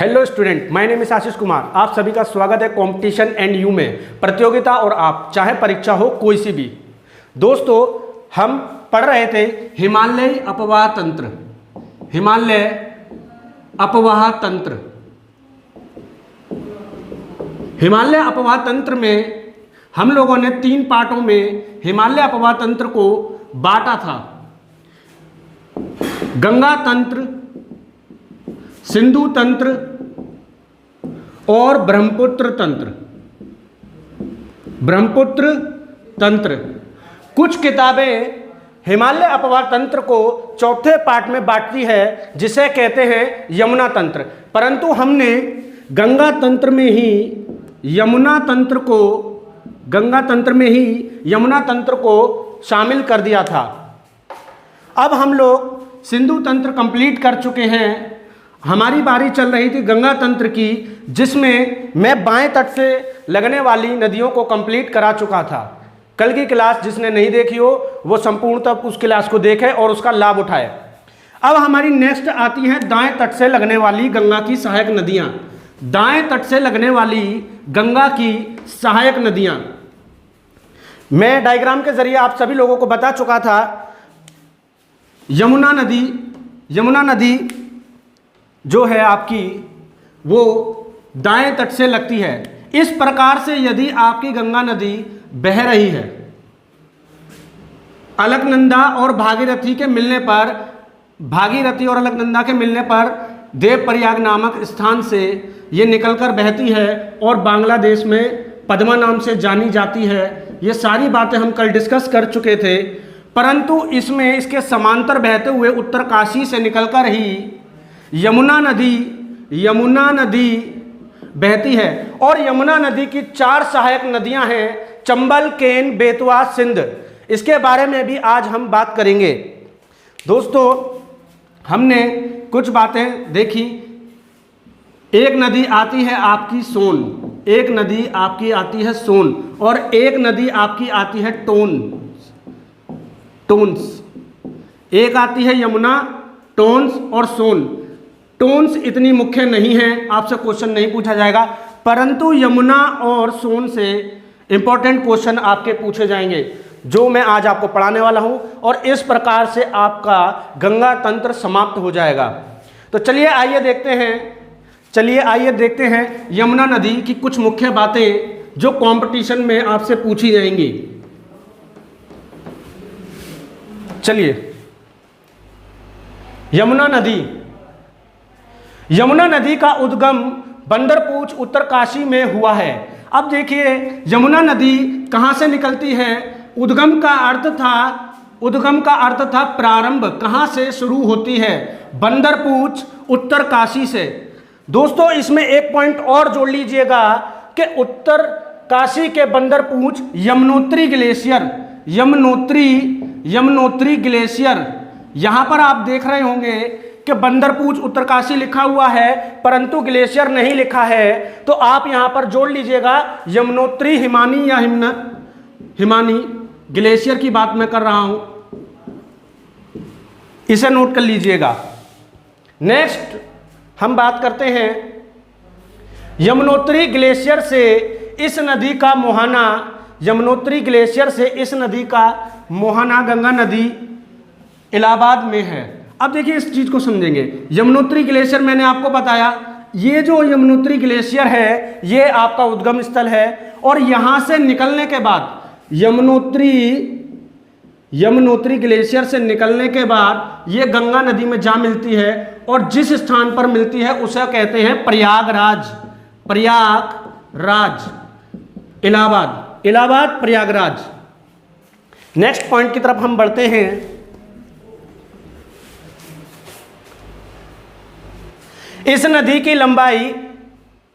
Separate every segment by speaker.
Speaker 1: Hello student, my name is Ashish Kumar. आप सभी का स्वागत है कंपटीशन एंड यू में, प्रतियोगिता और आप चाहे परीक्षा हो कोई सी भी। दोस्तों, हम पढ़ रहे थे हिमालय अपवाह तंत्र। हिमालय अपवाह तंत्र, हिमालय अपवाह तंत्र में हम लोगों ने 3 पार्टों में हिमालय अपवाह तंत्र को बांटा था। गंगा तंत्र, सिंधु तंत्र और ब्रह्मपुत्र तंत्र। ब्रह्मपुत्र तंत्र, कुछ किताबें हिमालय अपवाह तंत्र को चौथे पार्ट में बांटती है जिसे कहते हैं यमुना तंत्र, परंतु हमने गंगा तंत्र में ही यमुना तंत्र को यमुना तंत्र को शामिल कर दिया था। अब हम लोग सिंधु तंत्र कंप्लीट कर चुके हैं। हमारी बारी चल रही थी गंगा तंत्र की, जिसमें मैं बाएं तट से लगने वाली नदियों को कंप्लीट करा चुका था। कल की क्लास जिसने नहीं देखी हो वो संपूर्णतः उस क्लास को देखे और उसका लाभ उठाए। अब हमारी नेक्स्ट आती है दाएं तट से लगने वाली गंगा की सहायक नदियां। दाएं तट से लगने वाली गंगा की सहायक नदियां मैं डायग्राम के जरिए आप सभी लोगों को बता चुका था। यमुना नदी जो है आपकी, वो दाएं तट से लगती है। इस प्रकार से यदि आपकी गंगा नदी बह रही है, अलकनंदा और भागीरथी और अलकनंदा के मिलने पर देवप्रयाग नामक स्थान से ये निकलकर बहती है और बांग्लादेश में पद्मा नाम से जानी जाती है। ये सारी बातें हम कल डिस्कस कर चुके थे, परंतु इसमें इसके समांतर बहते हुए उत्तरकाशी से निकलकर ही यमुना नदी बहती है। और यमुना नदी की 4 सहायक नदियां हैं, चंबल, केन, बेतवा, सिंध। इसके बारे में भी आज हम बात करेंगे। दोस्तों, हमने कुछ बातें देखी। एक नदी आती है आपकी सोन, एक नदी आपकी आती है सोन, और एक नदी आपकी आती है टोन्स। एक आती है यमुना, टोन्स और सोन। टोन्स इतनी मुख्य नहीं है, आपसे क्वेश्चन नहीं पूछा जाएगा, परंतु यमुना और सोन से इंपॉर्टेंट क्वेश्चन आपके पूछे जाएंगे, जो मैं आज आपको पढ़ाने वाला हूं। और इस प्रकार से आपका गंगा तंत्र समाप्त हो जाएगा। तो चलिए आइए देखते हैं यमुना नदी की कुछ मुख्य बातें जो कंपटीशन में आपसे पूछी जाएंगी। चलिए, यमुना नदी का उद्गम बंदरपूछ उत्तरकाशी में हुआ है। अब देखिए, यमुना नदी कहाँ से निकलती है? उद्गम का अर्थ था प्रारंभ, कहाँ से शुरू होती है? बंदरपूछ उत्तरकाशी से। दोस्तों, इसमें एक पॉइंट और जोड़ लीजिएगा कि उत्तरकाशी के बंदरपूछ यमुनोत्री ग्लेशियर, यहां पर आप देख रहे होंगे कि बंदरपूछ उत्तरकाशी लिखा हुआ है परंतु ग्लेशियर नहीं लिखा है, तो आप यहां पर जोड़ लीजिएगा यमुनोत्री हिमानी या हिमानी ग्लेशियर की बात मैं कर रहा हूं, इसे नोट कर लीजिएगा। नेक्स्ट हम बात करते हैं यमुनोत्री ग्लेशियर से इस नदी का मुहाना गंगा नदी इलाहाबाद में है। अब देखिए, इस चीज को समझेंगे। यमुनोत्री ग्लेशियर मैंने आपको बताया, ये जो यमुनोत्री ग्लेशियर है ये आपका उद्गम स्थल है, और यहां से निकलने के बाद यमुनोत्री ग्लेशियर से निकलने के बाद ये गंगा नदी में जा मिलती है, और जिस स्थान पर मिलती है उसे कहते हैं प्रयागराज, इलाहाबाद प्रयागराज। नेक्स्ट पॉइंट की तरफ हम बढ़ते हैं। इस नदी की लंबाई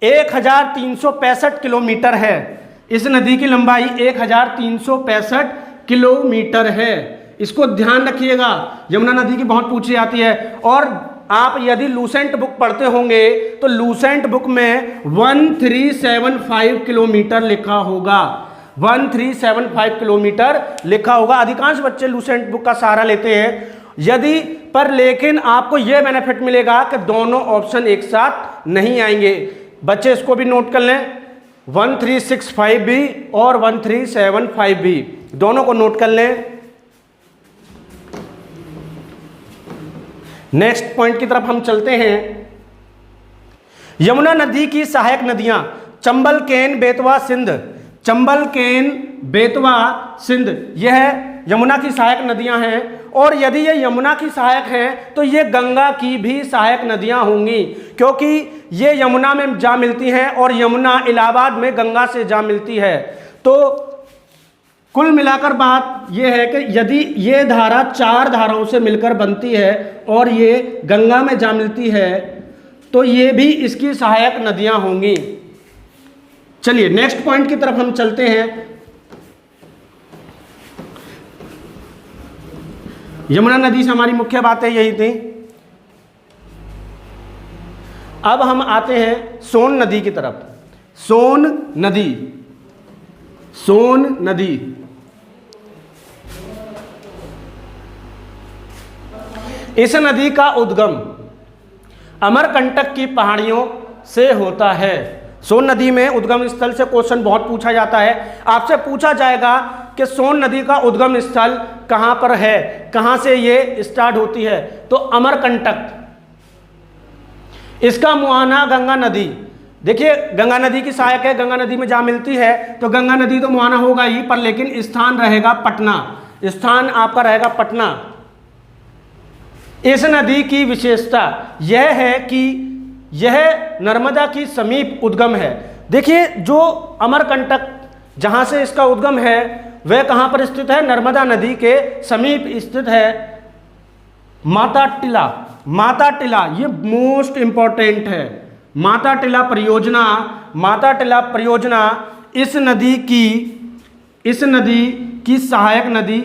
Speaker 1: 1365 किलोमीटर है। इस नदी की लंबाई 1365 किलोमीटर है। इसको ध्यान रखिएगा, यमुना नदी की बहुत पूछी जाती है। और आप यदि लूसेंट बुक पढ़ते होंगे तो लूसेंट बुक में 1375 किलोमीटर लिखा होगा, 1375 किलोमीटर लिखा होगा। अधिकांश बच्चे लूसेंट बुक का सहारा लेते हैं। यदि पर लेकिन आपको यह बेनिफिट मिलेगा कि दोनों ऑप्शन एक साथ नहीं आएंगे। बच्चे इसको भी नोट कर लें, 1365B और 1375B दोनों को नोट कर लें। नेक्स्ट पॉइंट की तरफ हम चलते हैं। यमुना नदी की सहायक नदियां चंबल, केन, बेतवा, सिंध। चंबल, केन, बेतवा, सिंध यह यमुना की सहायक नदियां हैं, और यदि ये यमुना की सहायक हैं तो ये गंगा की भी सहायक नदियां होंगी, क्योंकि ये यमुना में जा मिलती हैं और यमुना इलाहाबाद में गंगा से जा मिलती है। तो कुल मिलाकर बात यह है कि यदि ये धारा 4 धाराओं से मिलकर बनती है और ये गंगा में जा मिलती है तो ये भी इसकी सहायक नदियां होंगी। चलिए नेक्स्ट पॉइंट की तरफ हम चलते हैं। यमुना नदी से हमारी मुख्य बातें यही थी। अब हम आते हैं सोन नदी की तरफ। सोन नदी, सोन नदी इस नदी का उद्गम अमरकंटक की पहाड़ियों से होता है। सोन नदी में उद्गम स्थल से क्वेश्चन बहुत पूछा जाता है। आपसे पूछा जाएगा कि सोन नदी का उद्गम स्थल कहां पर है, कहां से ये स्टार्ट होती है, तो अमरकंटक। इसका मुहाना गंगा नदी, देखिए गंगा नदी की सहायक है, गंगा नदी में जा मिलती है तो गंगा नदी तो मुहाना होगा ही, पर लेकिन स्थान रहेगा पटना, स्थान आपका रहेगा पटना। इस नदी की विशेषता यह है कि यह नर्मदा की समीप उद्गम है। देखिए जो अमरकंटक जहां से इसका उद्गम है वह कहां पर स्थित है, नर्मदा नदी के समीप स्थित है। माता टिला, माता टिला ये मोस्ट इंपॉर्टेंट है। माता टिला परियोजना, माता टिला परियोजना इस नदी की सहायक नदी,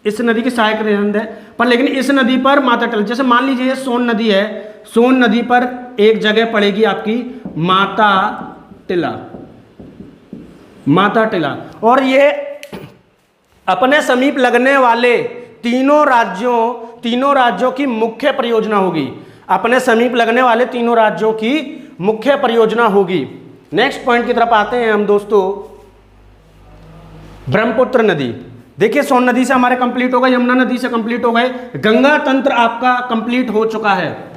Speaker 1: इस नदी की सहायक नदी है, पर लेकिन इस नदी पर माता टिला, जैसे मान लीजिए ये सोन नदी है, सोन नदी पर एक जगह पड़ेगी आपकी माता टिला, माता टिला, और ये अपने समीप लगने वाले तीनों राज्यों की मुख्य परियोजना होगी। अपने समीप लगने वाले तीनों राज्यों की मुख्य परियोजना होगी। नेक्स्ट पॉइंट की तरफ आते हैं हम दोस्तों, ब्रह्मपुत्र नदी। देखिए सोन नदी से हमारे कंप्लीट हो गए, यमुना नदी से कंप्लीट हो गए, गंगा तंत्र आपका कंप्लीट हो चुका है,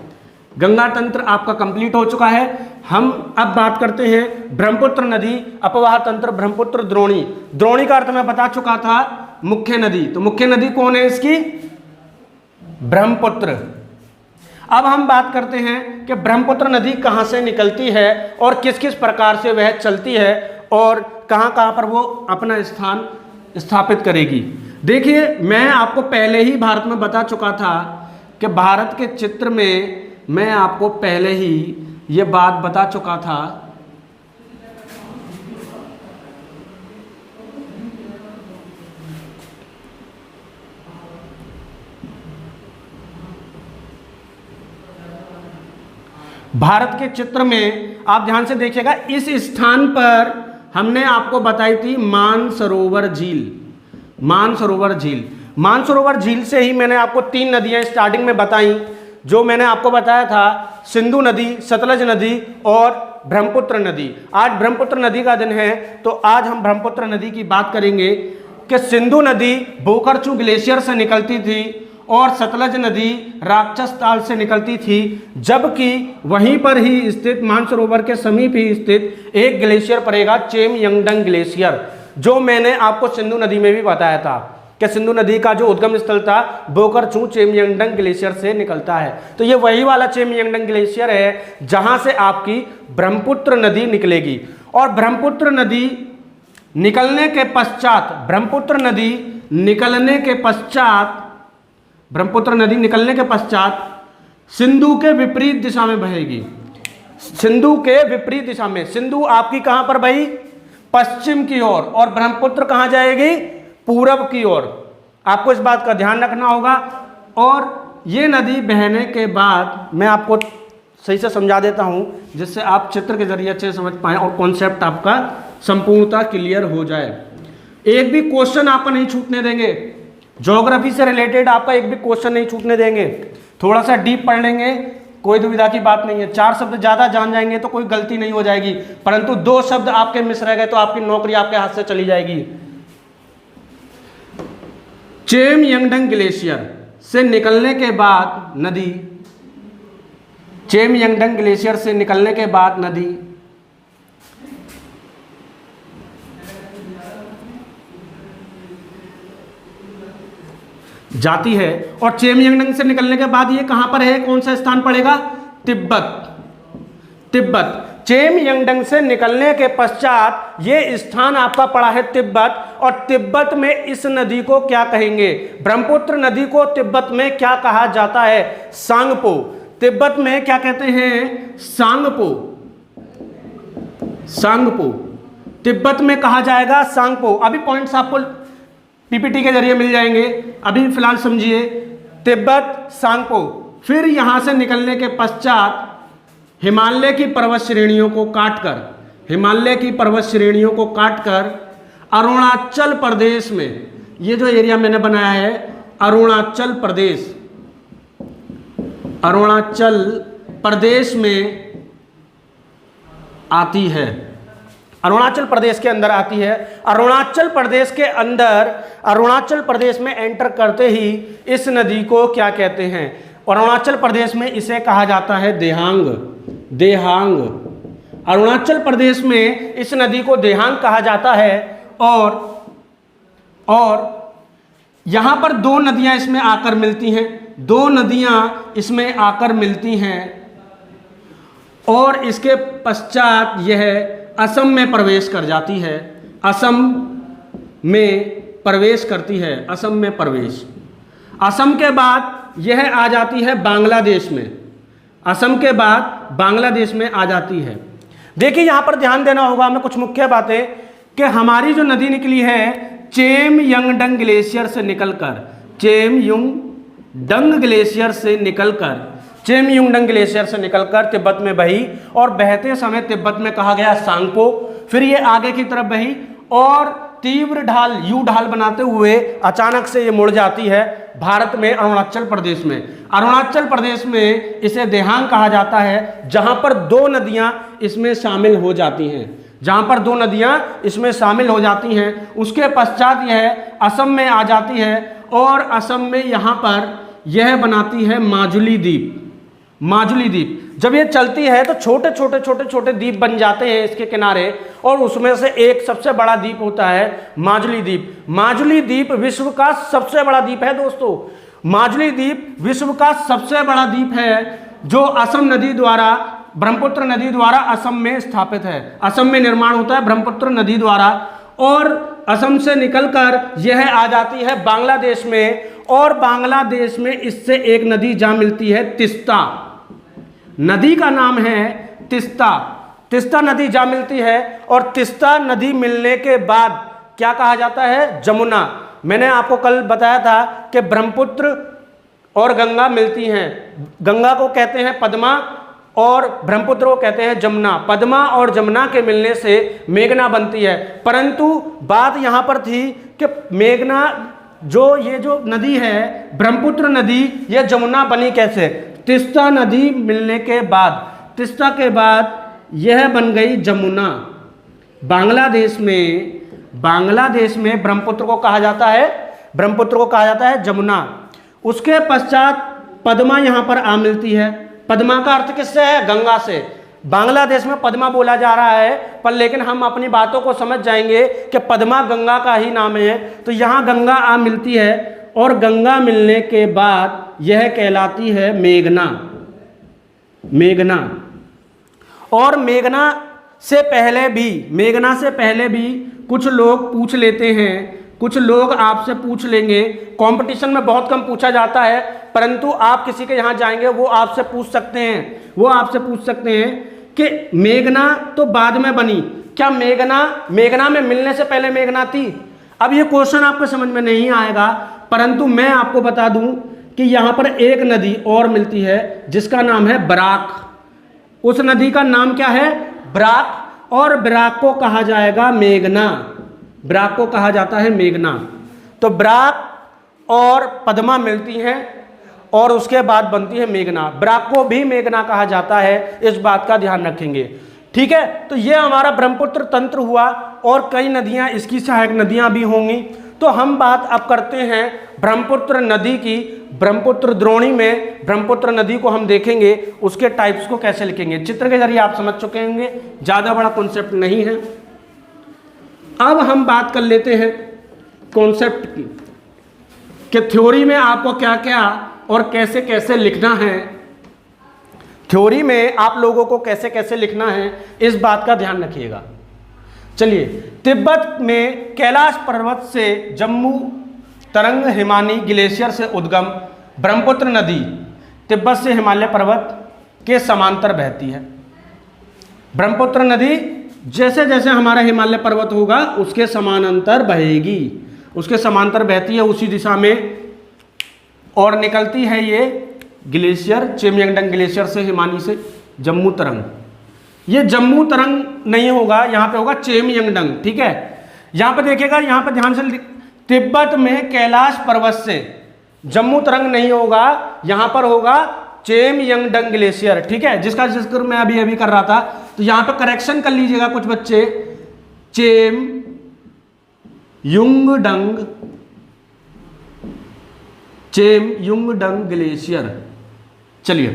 Speaker 1: गंगा तंत्र आपका कंप्लीट हो चुका है। हम अब बात करते हैं ब्रह्मपुत्र नदी, अपवाह तंत्र, ब्रह्मपुत्र, द्रोणी। द्रोणी का अर्थ मैं बता चुका था, मुख्य नदी। तो मुख्य नदी कौन है इसकी, ब्रह्मपुत्र। अब हम बात करते हैं कि ब्रह्मपुत्र नदी कहां से निकलती है और किस किस प्रकार से वह चलती है और कहां कहां पर वो अपना स्थान स्थापित करेगी। देखिए मैं आपको पहले ही भारत में बता चुका था कि भारत के चित्र में मैं आपको पहले ही ये बात बता चुका था भारत के चित्र में आप ध्यान से देखिएगा, इस स्थान पर हमने आपको बताई थी मानसरोवर झील। मानसरोवर झील, मानसरोवर झील से ही मैंने आपको 3 नदियां स्टार्टिंग में बताई, जो मैंने आपको बताया था सिंधु नदी, सतलज नदी और ब्रह्मपुत्र नदी। आज ब्रह्मपुत्र नदी का दिन है तो आज हम ब्रह्मपुत्र नदी की बात करेंगे कि सिंधु नदी बोकरचू ग्लेशियर से निकलती थी और सतलज नदी राक्षस ताल से निकलती थी, जबकि वहीं पर ही स्थित मानसरोवर के समीप ही स्थित एक ग्लेशियर पड़ेगा, चेमयंगडंग ग्लेशियर, जो मैंने आपको सिंधु नदी में भी बताया था कि सिंधु नदी का जो उद्गम स्थल था बोकरचू चेमयंगडंग ग्लेशियर से निकलता है। तो ये वही वाला चेमयंगडंग ग्लेशियर है जहां से आपकी ब्रह्मपुत्र नदी निकलेगी। और ब्रह्मपुत्र नदी निकलने के पश्चात, ब्रह्मपुत्र नदी निकलने के पश्चात सिंधु के विपरीत दिशा में बहेगी। सिंधु के विपरीत दिशा में, सिंधु आपकी कहां पर बही, पश्चिम की ओर, और ब्रह्मपुत्र कहां जाएगी, पूरब की ओर। आपको इस बात का ध्यान रखना होगा। और ये नदी बहने के बाद मैं आपको सही से समझा देता हूं जिससे आप चित्र के जरिए अच्छे समझ पाएं और कॉन्सेप्ट आपका संपूर्णता क्लियर हो जाए। एक भी क्वेश्चन आपका नहीं छूटने देंगे, ज्योग्राफी से रिलेटेड आपका एक भी क्वेश्चन नहीं छूटने देंगे। थोड़ा सा डीप पढ़ लेंगे, कोई दुविधा की बात नहीं है। 4 शब्द ज़्यादा जान जाएंगे तो कोई गलती नहीं हो जाएगी, परंतु 2 शब्द आपके मिस रह गए तो आपकी नौकरी आपके हाथ से चली जाएगी। चेमयंगडंग ग्लेशियर से निकलने के बाद नदी, चेमयंगडंग ग्लेशियर से निकलने के बाद नदी जाती है, और चेमयंगडंग से निकलने के बाद ये कहां पर है, कौन सा स्थान पड़ेगा, तिब्बत। तिब्बत, चेमयंगडंग से निकलने के पश्चात ये स्थान आपका पड़ा है तिब्बत, और तिब्बत में इस नदी को क्या कहेंगे, ब्रह्मपुत्र नदी को तिब्बत में क्या कहा जाता है, सांगपो। तिब्बत में क्या कहते हैं, सांगपो। सांगपो तिब्बत में कहा जाएगा सांगपो। अभी पॉइंट्स आपको पीपीटी के जरिए मिल जाएंगे, अभी फिलहाल समझिए, तिब्बत, सांगपो। फिर यहां से निकलने के पश्चात हिमालय की पर्वत श्रेणियों को काटकर, हिमालय की पर्वत श्रेणियों को काटकर अरुणाचल प्रदेश में, ये जो एरिया मैंने बनाया है अरुणाचल प्रदेश, अरुणाचल प्रदेश में आती है, अरुणाचल प्रदेश के अंदर आती है। अरुणाचल प्रदेश के अंदर, अरुणाचल प्रदेश में एंटर करते ही इस नदी को क्या कहते हैं, अरुणाचल प्रदेश में इसे कहा जाता है देहांग। देहांग, अरुणाचल प्रदेश में इस नदी को देहांग कहा जाता है। और यहां पर 2 नदियां इसमें आकर मिलती हैं, 2 नदियां इसमें आकर मिलती हैं, और इसके पश्चात यह असम में प्रवेश कर जाती है, असम में प्रवेश करती है, असम में प्रवेश। असम के बाद यह आ जाती है बांग्लादेश में, असम के बाद बांग्लादेश में आ जाती है। देखिए यहां पर ध्यान देना होगा हमें कुछ मुख्य बातें, कि हमारी जो नदी निकली है चेमयंगडंग ग्लेशियर से निकलकर, चेमयंगडंग ग्लेशियर से निकलकर, चेमयंगडंग ग्लेशियर से निकलकर तिब्बत में बही, और बहते समय तिब्बत में कहा गया सांगपो। फिर ये आगे की तरफ बही और तीव्र ढाल, यू ढाल बनाते हुए अचानक से ये मुड़ जाती है भारत में, अरुणाचल प्रदेश में। अरुणाचल प्रदेश में इसे देहांग कहा जाता है, जहां पर 2 नदियां इसमें शामिल हो जाती हैं, जहां पर 2 नदियां इसमें शामिल हो जाती हैं। उसके पश्चात यह असम में आ जाती है, और असम में यहां पर यह बनाती है माजुली द्वीप। माजुली द्वीप जब ये चलती है तो छोटे छोटे छोटे छोटे द्वीप बन जाते हैं इसके किनारे, और उसमें से एक सबसे बड़ा द्वीप होता है माजुली द्वीप। माजुली द्वीप विश्व का सबसे बड़ा द्वीप है दोस्तों, माजुली द्वीप विश्व का सबसे बड़ा द्वीप है, जो असम नदी द्वारा, ब्रह्मपुत्र नदी द्वारा असम में स्थापित है, असम में निर्माण होता है ब्रह्मपुत्र नदी द्वारा, और असम से निकलकर यह आ जाती है बांग्लादेश में, और बांग्लादेश में इससे एक नदी जा मिलती है तिस्ता, नदी का नाम है तिस्ता। तिस्ता नदी जा मिलती है, और तिस्ता नदी मिलने के बाद क्या कहा जाता है, जमुना। मैंने आपको कल बताया था कि ब्रह्मपुत्र और गंगा मिलती हैं, गंगा को कहते हैं पद्मा और ब्रह्मपुत्र को कहते हैं जमुना। पद्मा और जमुना के मिलने से मेघना बनती है, परंतु बात यहाँ पर थी कि मेघना ये जो नदी है ब्रह्मपुत्र नदी, यह जमुना बनी कैसे, तिस्ता नदी मिलने के बाद, तिस्ता के बाद यह बन गई जमुना। बांग्लादेश में ब्रह्मपुत्र को कहा जाता है, ब्रह्मपुत्र को कहा जाता है जमुना। उसके पश्चात पद्मा यहाँ पर आ मिलती है। पद्मा का अर्थ किससे है, गंगा से। बांग्लादेश में पद्मा बोला जा रहा है, पर लेकिन हम अपनी बातों को समझ जाएंगे कि पद्मा गंगा का ही नाम है। तो यहाँ गंगा आ मिलती है, और गंगा मिलने के बाद यह कहलाती है मेघना। मेघना, और मेघना से पहले भी कुछ लोग पूछ लेते हैं, कुछ लोग आपसे पूछ लेंगे। कंपटीशन में बहुत कम पूछा जाता है, परंतु आप किसी के यहाँ जाएंगे वो आपसे पूछ सकते हैं, कि मेघना तो बाद में बनी, क्या मेघना में मिलने से पहले मेघना थी? अब ये क्वेश्चन आपको समझ में नहीं आएगा, परंतु मैं आपको बता दूं कि यहाँ पर एक नदी और मिलती है जिसका नाम है बराक। उस नदी का नाम क्या है, बराक, और बराक को कहा जाएगा मेघना, बराक को कहा जाता है मेघना। तो बराक और पद्मा मिलती हैं, और उसके बाद बनती है मेघना। बराक को भी मेघना कहा जाता है, इस बात का ध्यान रखेंगे। ठीक है, तो ये हमारा ब्रह्मपुत्र तंत्र हुआ और कई नदियां इसकी सहायक नदियां भी होंगी। तो हम बात अब करते हैं ब्रह्मपुत्र नदी की। ब्रह्मपुत्र द्रोणी में ब्रह्मपुत्र नदी को हम देखेंगे, उसके टाइप्स को कैसे लिखेंगे। चित्र के जरिए आप समझ चुके होंगे, ज़्यादा बड़ा कॉन्सेप्ट नहीं है। अब हम बात कर लेते हैं कॉन्सेप्ट की, कि थ्योरी में आपको क्या क्या और कैसे कैसे लिखना है। थ्योरी में आप लोगों को कैसे कैसे लिखना है, इस बात का ध्यान रखिएगा। चलिए, तिब्बत में कैलाश पर्वत से जम्मू तरंग हिमानी ग्लेशियर से उद्गम ब्रह्मपुत्र नदी तिब्बत से हिमालय पर्वत के समांतर बहती है। ब्रह्मपुत्र नदी जैसे जैसे हमारा हिमालय पर्वत होगा उसके समानांतर बहेगी, उसके समांतर बहती है उसी दिशा में, और निकलती है ये ग्लेशियर, चेमयंगडंग ग्लेशियर से, हिमानी से जम्मू तरंग। ये जम्मू तरंग नहीं होगा, यहाँ पे होगा चेमयंगडंग। ठीक है, यहाँ पे देखिएगा, यहाँ पे ध्यान से, तिब्बत में कैलाश पर्वत से जम्मू तरंग नहीं होगा, यहाँ पर होगा चेमयंगडंग ग्लेशियर। ठीक है, जिसका जिक्र मैं अभी अभी कर रहा था। तो यहाँ पे करेक्शन कर लीजिएगा कुछ बच्चे, चेमयंगडंग ग्लेशियर। चलिए,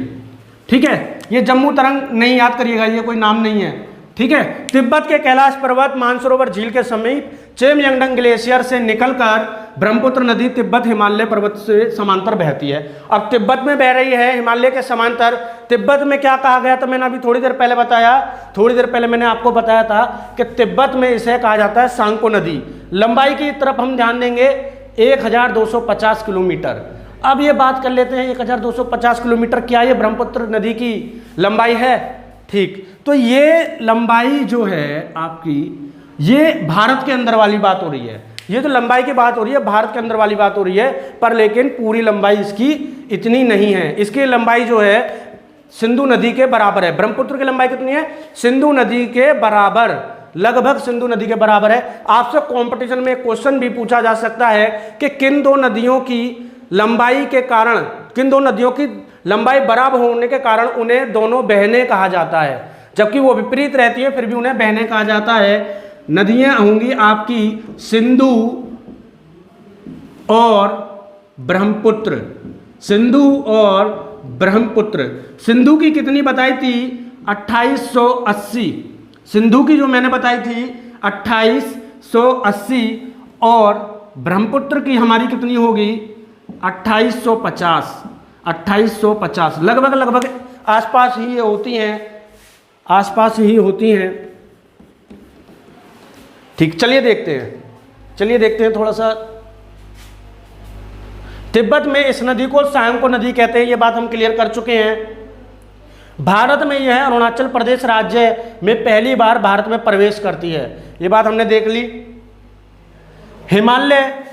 Speaker 1: ठीक है, ये जम्मू तरंग नहीं याद करिएगा, ये कोई नाम नहीं है। ठीक है, तिब्बत के कैलाश पर्वत मानसरोवर झील के समीप चेमयंगडंग ग्लेशियर से निकलकर ब्रह्मपुत्र नदी तिब्बत हिमालय पर्वत से समांतर बहती है। अब तिब्बत में बह रही है, हिमालय के समांतर। तिब्बत में क्या कहा गया था, मैंने अभी थोड़ी देर पहले मैंने आपको बताया था कि तिब्बत में इसे कहा जाता है सांको नदी। लंबाई की तरफ हम ध्यान देंगे 1250 किलोमीटर। अब ये बात कर लेते हैं 1250 किलोमीटर क्या ये ब्रह्मपुत्र नदी की लंबाई है? ठीक, तो ये लंबाई जो है आपकी, ये भारत के अंदर वाली बात हो रही है। ये तो लंबाई की बात हो रही है, भारत के अंदर वाली बात हो रही है, पर लेकिन पूरी लंबाई इसकी इतनी नहीं है। इसकी लंबाई जो है सिंधु नदी के बराबर है। ब्रह्मपुत्र की लंबाई कितनी है? सिंधु नदी के बराबर, लगभग सिंधु नदी के बराबर है। आपसे कंपटीशन में एक क्वेश्चन भी पूछा जा सकता है कि किन दो नदियों की लंबाई के कारण, किन दो नदियों की लंबाई बराबर होने के कारण उन्हें दोनों बहनें कहा जाता है, जबकि वो विपरीत रहती है फिर भी उन्हें बहनें कहा जाता है। नदियां होंगी आपकी सिंधु और ब्रह्मपुत्र, सिंधु और ब्रह्मपुत्र। सिंधु की कितनी बताई थी? 2880। सिंधु की जो मैंने बताई थी 2880, और ब्रह्मपुत्र की हमारी कितनी होगी? 2850। 2850 लगभग आसपास ही होती हैं, आसपास ही होती हैं। ठीक, चलिए देखते हैं थोड़ा सा। तिब्बत में इस नदी को सांको नदी कहते हैं, ये बात हम क्लियर कर चुके हैं। भारत में यह अरुणाचल प्रदेश राज्य में पहली बार भारत में प्रवेश करती है, ये बात हमने देख ली। हिमालय,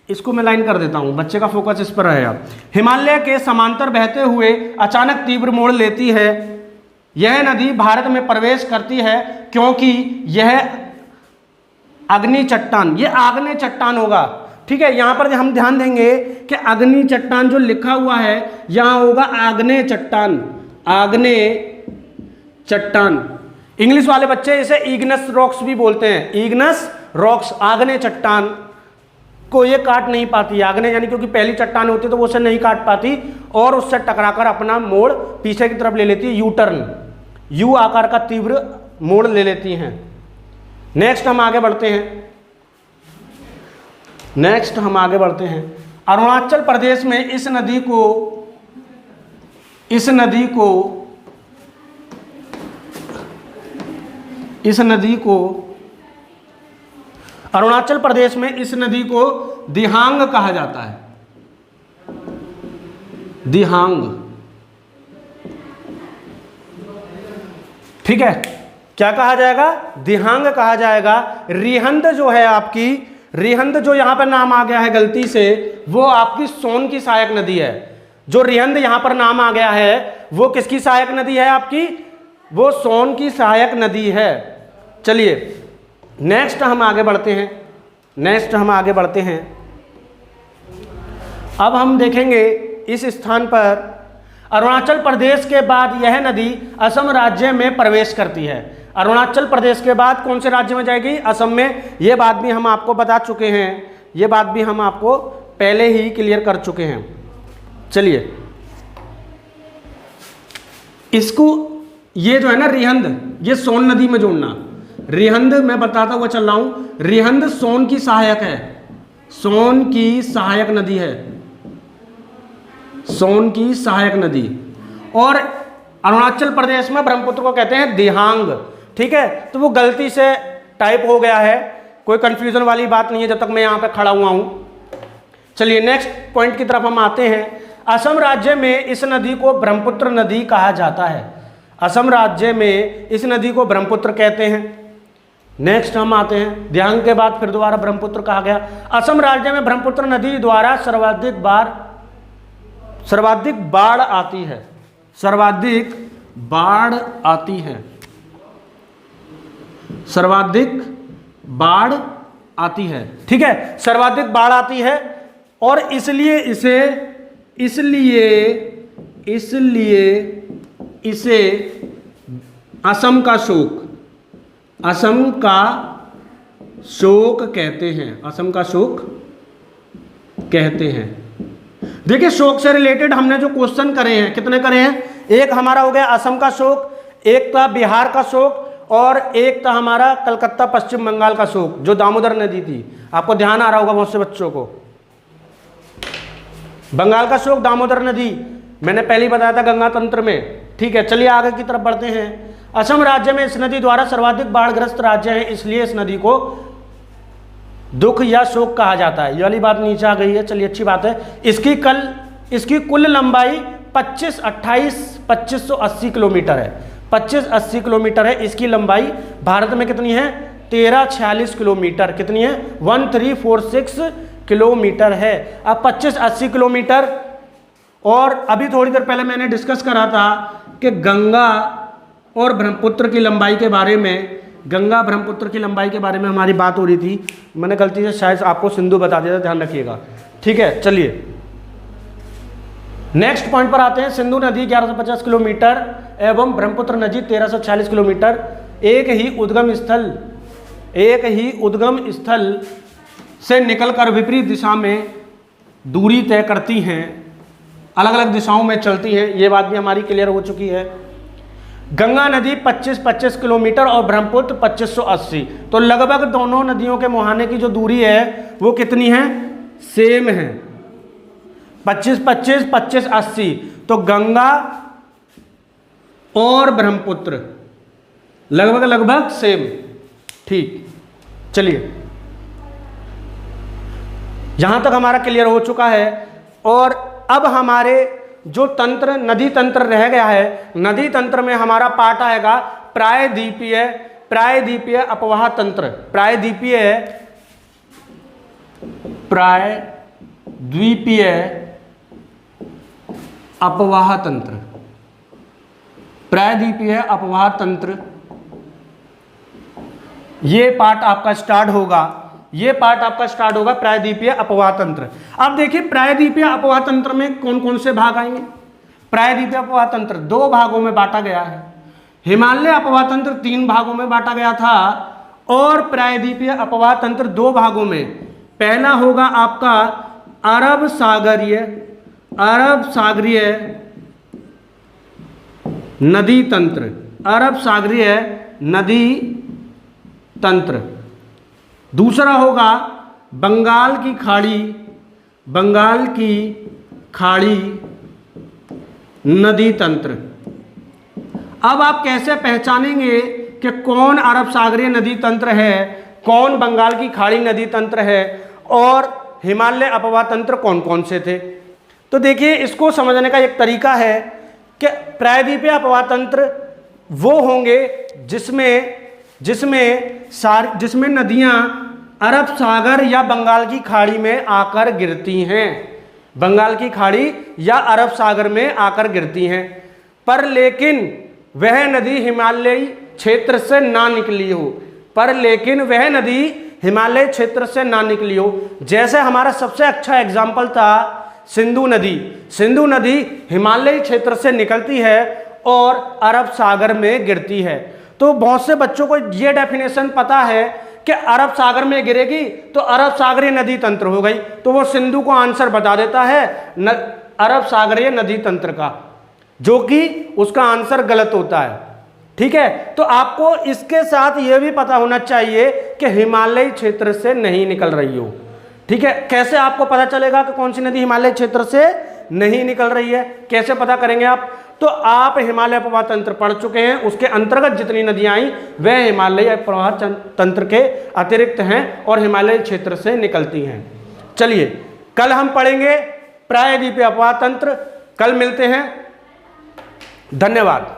Speaker 1: इसको मैं लाइन कर देता हूं, बच्चे का फोकस इस पर रहेगा। हिमालय के समांतर बहते हुए अचानक तीव्र मोड़ लेती है। यह नदी भारत में प्रवेश करती है क्योंकि यह अग्नि चट्टान, ये आग्नेय चट्टान होगा। ठीक है, यहां पर हम ध्यान देंगे कि अग्नि चट्टान जो लिखा हुआ है यहां होगा आग्नेय चट्टान, आग्नेय चट्टान। इंग्लिश वाले बच्चे इसे इग्नस रॉक्स भी बोलते हैं, इग्नस रॉक्स। आग्नेय चट्टान को ये काट नहीं पाती, आग्नेय यानी क्योंकि पहली चट्टान होती है तो वो उसे नहीं काट पाती और उससे टकराकर अपना मोड़ पीछे की तरफ ले लेती है, यू टर्न, यू आकार का तीव्र मोड़ ले लेती हैं। नेक्स्ट हम आगे बढ़ते हैं। अरुणाचल प्रदेश में इस नदी को अरुणाचल प्रदेश में इस नदी को दिहांग कहा जाता है, दिहांग। ठीक है, क्या कहा जाएगा? दिहांग कहा जाएगा। रिहंद जो है आपकी, रिहंद जो यहां पर नाम आ गया है गलती से, वो आपकी सोन की सहायक नदी है। जो रिहंद यहां पर नाम आ गया है वो किसकी सहायक नदी है आपकी? वो सोन की सहायक नदी है। चलिए नेक्स्ट हम आगे बढ़ते हैं। अब हम देखेंगे इस स्थान पर अरुणाचल प्रदेश के बाद यह नदी असम राज्य में प्रवेश करती है। अरुणाचल प्रदेश के बाद कौन से राज्य में जाएगी? असम में। यह बात भी हम आपको बता चुके हैं, यह बात भी हम आपको पहले ही क्लियर कर चुके हैं। चलिए, इसको ये जो है ना रिहंद, ये सोन नदी में जोड़ना। रिहंद मैं बताता हुआ चल रहा हूं, रिहंद सोन की सहायक है, सोन की सहायक नदी है, सोन की सहायक नदी। और अरुणाचल प्रदेश में ब्रह्मपुत्र को कहते हैं दिहांग। ठीक है, तो वो गलती से टाइप हो गया है, कोई कंफ्यूजन वाली बात नहीं है जब तक मैं यहां पे खड़ा हुआ हूं। चलिए नेक्स्ट पॉइंट की तरफ हम आते हैं। असम राज्य में इस नदी को ब्रह्मपुत्र नदी कहा जाता है। असम राज्य में इस नदी को ब्रह्मपुत्र कहते हैं। नेक्स्ट हम आते हैं, दिहांग के बाद फिर दोबारा ब्रह्मपुत्र कहा गया। असम राज्य में ब्रह्मपुत्र नदी द्वारा सर्वाधिक बाढ़ आती है, सर्वाधिक बाढ़ आती है, सर्वाधिक बाढ़ आती है। ठीक है, सर्वाधिक बाढ़ आती है और इसलिए इसे असम का शोक, असम का शोक कहते हैं, असम का शोक कहते हैं। देखिए, शोक से रिलेटेड हमने जो क्वेश्चन करे हैं, कितने करे हैं? एक हमारा हो गया असम का शोक, एक था बिहार का शोक, और एक था हमारा कलकत्ता पश्चिम बंगाल का शोक, जो दामोदर नदी थी। आपको ध्यान आ रहा होगा बहुत से बच्चों को। बंगाल का शोक, दामोदर नदी, मैंने पहले ही बताया था गंगा तंत्र में। ठीक है, चलिए आगे की तरफ बढ़ते हैं। असम राज्य में इस नदी द्वारा सर्वाधिक बाढ़ग्रस्त राज्य है, इसलिए इस नदी को दुख या शोक कहा जाता है। ये वाली बात नीचे आ गई है, चलिए अच्छी बात है। इसकी कुल लंबाई 2580 किलोमीटर है, 2580 किलोमीटर है इसकी लंबाई। भारत में कितनी है? 1346 किलोमीटर। कितनी है? 1346 किलोमीटर है। अब 2580 किलोमीटर, और अभी थोड़ी देर पहले मैंने डिस्कस करा था कि गंगा और ब्रह्मपुत्र की लंबाई के बारे में, गंगा ब्रह्मपुत्र की लंबाई के बारे में हमारी बात हो रही थी। मैंने गलती से शायद आपको सिंधु बता दिया था, ध्यान रखिएगा। ठीक है, चलिए नेक्स्ट पॉइंट पर आते हैं। सिंधु नदी 1150 किलोमीटर एवं ब्रह्मपुत्र नदी 1346 किलोमीटर एक ही उद्गम स्थल से निकलकर विपरीत दिशा में दूरी तय करती हैं, अलग अलग दिशाओं में चलती हैं। ये बात भी हमारी क्लियर हो चुकी है। गंगा नदी 25-25 किलोमीटर और ब्रह्मपुत्र 2580, तो लगभग दोनों नदियों के मुहाने की जो दूरी है वो कितनी है? सेम है, 25-25, 25-80। तो गंगा और ब्रह्मपुत्र लगभग सेम। ठीक, चलिए यहां तक हमारा क्लियर हो चुका है। और अब हमारे जो तंत्र, नदी तंत्र रह गया है, नदी तंत्र में हमारा पार्ट आएगा प्रायद्वीपीय अपवाह तंत्र। प्रायद्वीपीय अपवाह तंत्र, प्रायद्वीपीय अपवाह तंत्र, ये पार्ट आपका स्टार्ट होगा, ये पार्ट आपका स्टार्ट होगा प्रायद्वीपीय अपवाह तंत्र। अब देखिए प्रायद्वीपीय अपवाह तंत्र में कौन कौन से भाग आएंगे। प्रायद्वीपीय अपवाह तंत्र 2 भागों में बांटा गया है। हिमालय अपवाह तंत्र 3 भागों में बांटा गया था, और प्रायद्वीपीय अपवाह तंत्र 2 भागों में। पहला होगा आपका अरब सागरीय नदी तंत्र, अरब सागरीय नदी तंत्र। दूसरा होगा बंगाल की खाड़ी नदी तंत्र। अब आप कैसे पहचानेंगे कि कौन अरब सागरीय नदी तंत्र है, कौन बंगाल की खाड़ी नदी तंत्र है, और हिमालय अपवाह तंत्र कौन कौन से थे? तो देखिए, इसको समझने का एक तरीका है कि प्रायद्वीपीय अपवाह तंत्र वो होंगे जिसमें नदियां अरब सागर या बंगाल की खाड़ी में आकर गिरती हैं, बंगाल की खाड़ी या अरब सागर में आकर गिरती हैं, पर लेकिन वह नदी हिमालयी क्षेत्र से ना निकली हो, जैसे हमारा सबसे अच्छा एग्जाम्पल था सिंधु नदी। सिंधु नदी हिमालयी क्षेत्र से निकलती है और अरब सागर में गिरती है। तो बहुत से बच्चों को ये डेफिनेशन पता है कि अरब सागर में गिरेगी तो अरब सागरीय नदी तंत्र हो गई, तो वो सिंधु को आंसर बता देता है अरब सागरीय नदी तंत्र का, जो कि उसका आंसर गलत होता है। ठीक है, तो आपको इसके साथ यह भी पता होना चाहिए कि हिमालयी क्षेत्र से नहीं निकल रही हो। ठीक है, कैसे आपको पता चलेगा कि कौन सी नदी हिमालय क्षेत्र से नहीं निकल रही है, कैसे पता करेंगे आप? तो आप हिमालय प्रवाह तंत्र पढ़ चुके हैं, उसके अंतर्गत जितनी नदियां आई वह हिमालय प्रवाह तंत्र के अतिरिक्त हैं और हिमालय क्षेत्र से निकलती हैं। चलिए, कल हम पढ़ेंगे प्रायद्वीपीय प्रवाह तंत्र। कल मिलते हैं, धन्यवाद।